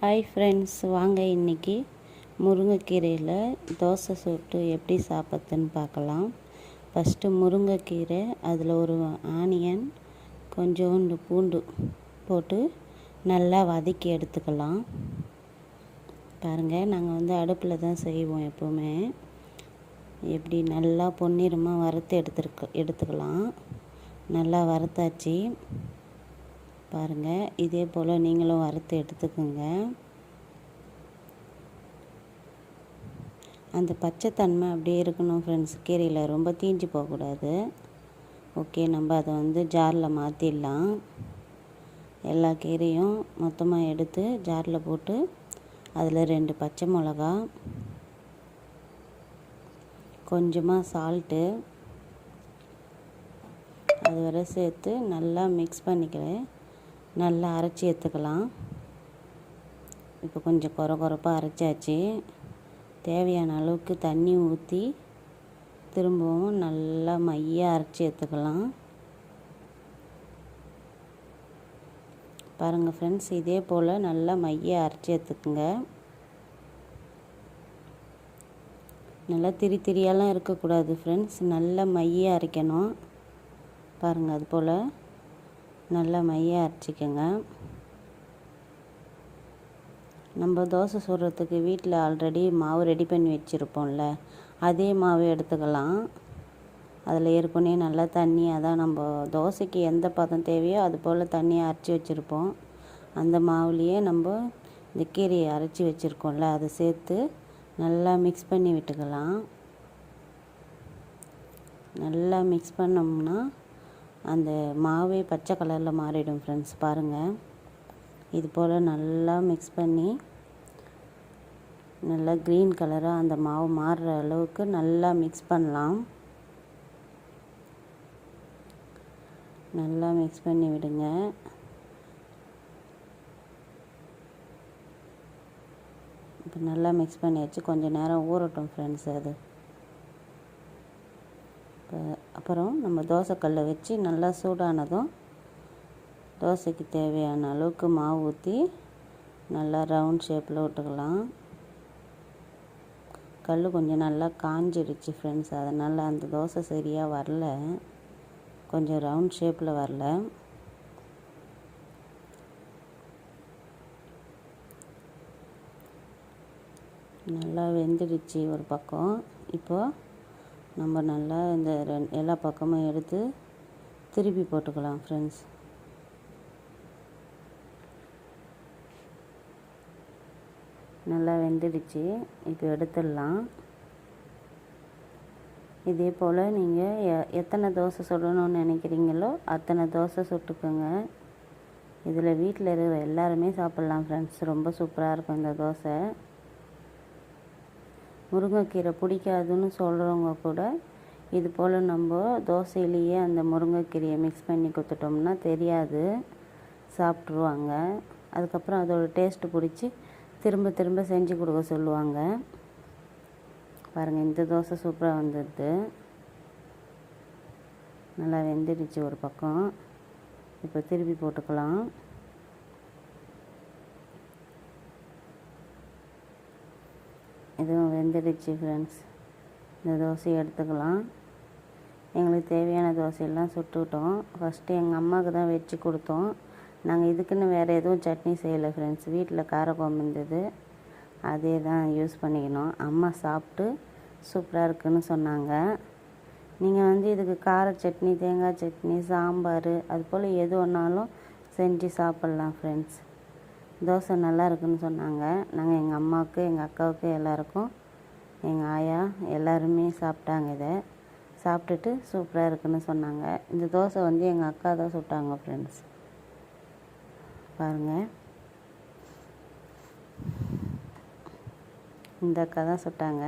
Hi friends, வாங்க இன்றைக்கி முருங்கைக்கீரையில் தோசை சுட்டு எப்படி சாப்பிட்றதுன்னு பார்க்கலாம். ஃபஸ்ட்டு முருங்கைக்கீரை, அதில் ஒரு ஆனியன், கொஞ்சோண்டு பூண்டு போட்டு நல்லா வதக்கி எடுத்துக்கலாம். பாருங்கள், நாங்கள் அடுப்பில் தான் செய்வோம் எப்போவுமே. எப்படி நல்லா பொன்னிறமாக வறுத்து எடுத்துக்கலாம். நல்லா வறுத்தாச்சு. பாருங்கள், இதே போல் நீங்களும் வறுத்து எடுத்துக்கோங்க. அந்த பச்சைத்தன்மை அப்படியே இருக்கணும் ஃப்ரெண்ட்ஸ். கீரையில் ரொம்ப தீஞ்சு போகக்கூடாது. ஓகே, நம்ம அதை ஜாரில் மாற்றிடலாம். எல்லா கீரையும் மொத்தமாக எடுத்து ஜாரில் போட்டு அதில் 2 பச்சை மிளகா, கொஞ்சமாக சால்ட்டு அது வரை சேர்த்து நல்லா மிக்ஸ் பண்ணிக்கிறேன். நல்லா அரைச்சி எடுத்துக்கலாம். இப்போ கொஞ்சம் கொரப்பாக அரைச்சாச்சு. தேவையான அளவுக்கு தண்ணி ஊற்றி திரும்பவும் நல்லா மையாக அரைச்சி எடுத்துக்கலாம். பாருங்கள் ஃப்ரெண்ட்ஸ், இதே போல் நல்லா மையாக அரைச்சி எடுத்துக்குங்க. நல்லா திரியாலாம் இருக்கக்கூடாது ஃப்ரெண்ட்ஸ், நல்லா மையாக அரைக்கணும். பாருங்கள், அது போல் நல்லா மையாக அரைச்சிக்கோங்க. நம்ம தோசை சுடுறதுக்கு வீட்டில் ஆல்ரெடி மாவு ரெடி பண்ணி வச்சுருப்போம்ல, அதே மாவு எடுத்துக்கலாம். அதில் ஏற்கனவே நல்லா தண்ணியாக தான் நம்ம தோசைக்கு எந்த பதம் தேவையோ அது போல் தண்ணியாக அரைச்சி வச்சுருப்போம். அந்த மாவுலேயே நம்ம இந்த கீரையை அரைச்சி வச்சுருக்கோம்ல, அதை சேர்த்து நல்லா மிக்ஸ் பண்ணி விட்டுக்கலாம். நல்லா மிக்ஸ் பண்ணோம்னா அந்த மாவே பச்சை கலரில் மாறிடும் ஃப்ரெண்ட்ஸ். பாருங்கள், இது போல் நல்லா மிக்ஸ் பண்ணி நல்லா க்ரீன் கலராக அந்த மாவு மாறுற அளவுக்கு நல்லா மிக்ஸ் பண்ணலாம். நல்லா மிக்ஸ் பண்ணி விடுங்க. இப்போ நல்லா மிக்ஸ் பண்ணியாச்சு. கொஞ்சம் நேரம் ஊறட்டும் ஃப்ரெண்ட்ஸ். அது அப்புறம் நம்ம தோசைக்கல்லை வச்சு நல்லா சூடானதும் தோசைக்கு தேவையான அளவுக்கு மாவு ஊற்றி நல்லா ரவுண்ட் ஷேப்பில் விட்டுக்கலாம். கல் கொஞ்சம் நல்லா காஞ்சிடுச்சு ஃப்ரெண்ட்ஸ், அதனால் அந்த தோசை சரியாக வரல, கொஞ்சம் ரவுண்ட் ஷேப்பில் வரல. நல்லா வெந்துடுச்சு ஒரு பக்கம். இப்போது நம்ம நல்லா இந்த எல்லா பக்கமும் எடுத்து திருப்பி போட்டுக்கலாம் ஃப்ரெண்ட்ஸ். நல்லா வெந்துடுச்சு. இப்போ எடுத்துடலாம். இதே போல் நீங்கள் எத்தனை தோசை சுடணும்னு நினைக்கிறீங்களோ அத்தனை தோசை சுட்டுக்கோங்க. இதில் வீட்டில் இருக்கிற எல்லாருமே சாப்பிட்லாம் ஃப்ரெண்ட்ஸ். ரொம்ப சூப்பராக இருக்கும் இந்த தோசை. முருங்கைக்கீரை பிடிக்காதுன்னு சொல்கிறவங்க கூட இது போல் நம்ம தோசையிலேயே அந்த முருங்கைக்கீரையை மிக்ஸ் பண்ணி கொடுத்துட்டோம்னா தெரியாது, சாப்பிட்ருவாங்க. அதுக்கப்புறம் அதோட டேஸ்ட்டு பிடிச்சி திரும்ப திரும்ப செஞ்சு கொடுக்க சொல்லுவாங்க. பாருங்கள், இந்த தோசை சூப்பராக வந்துடுது. நல்லா வெந்துடுச்சு ஒரு பக்கம். இப்போ திருப்பி போட்டுக்கலாம். இதுவும் வெந்துடுச்சு ஃப்ரெண்ட்ஸ். இந்த தோசையை எடுத்துக்கலாம். எங்களுக்கு தேவையான தோசையெல்லாம் சுட்டுக்கிட்டோம். ஃபஸ்ட்டு எங்கள் அம்மாவுக்கு தான் வச்சு கொடுத்தோம். நாங்கள் இதுக்குன்னு வேறு எதுவும் சட்னி செய்யலை ஃப்ரெண்ட்ஸ். வீட்டில் காரக்குழம்பு இருந்தது, அதே தான் யூஸ் பண்ணிக்கணும். அம்மா சாப்பிட்டு சூப்பராக இருக்குதுன்னு சொன்னாங்க. நீங்கள் இதுக்கு கார சட்னி, தேங்காய் சட்னி, சாம்பார் அது போல் எது ஒன்றாலும் செஞ்சு சாப்பிட்லாம் ஃப்ரெண்ட்ஸ். தோசை நல்லா இருக்குதுன்னு சொன்னாங்க. நாங்கள் எங்கள் அம்மாவுக்கு, எங்கள் அக்காவுக்கு, எல்லாருக்கும், எங்கள் ஆயா எல்லாருமே சாப்பிட்டாங்க. இதை சாப்பிட்டுட்டு சூப்பராக இருக்குதுன்னு சொன்னாங்க. இந்த தோசை எங்கள் அக்கா தான் சுட்டாங்க ஃப்ரெண்ட்ஸ். பாருங்கள், இந்த அக்கா தான் சுட்டாங்க.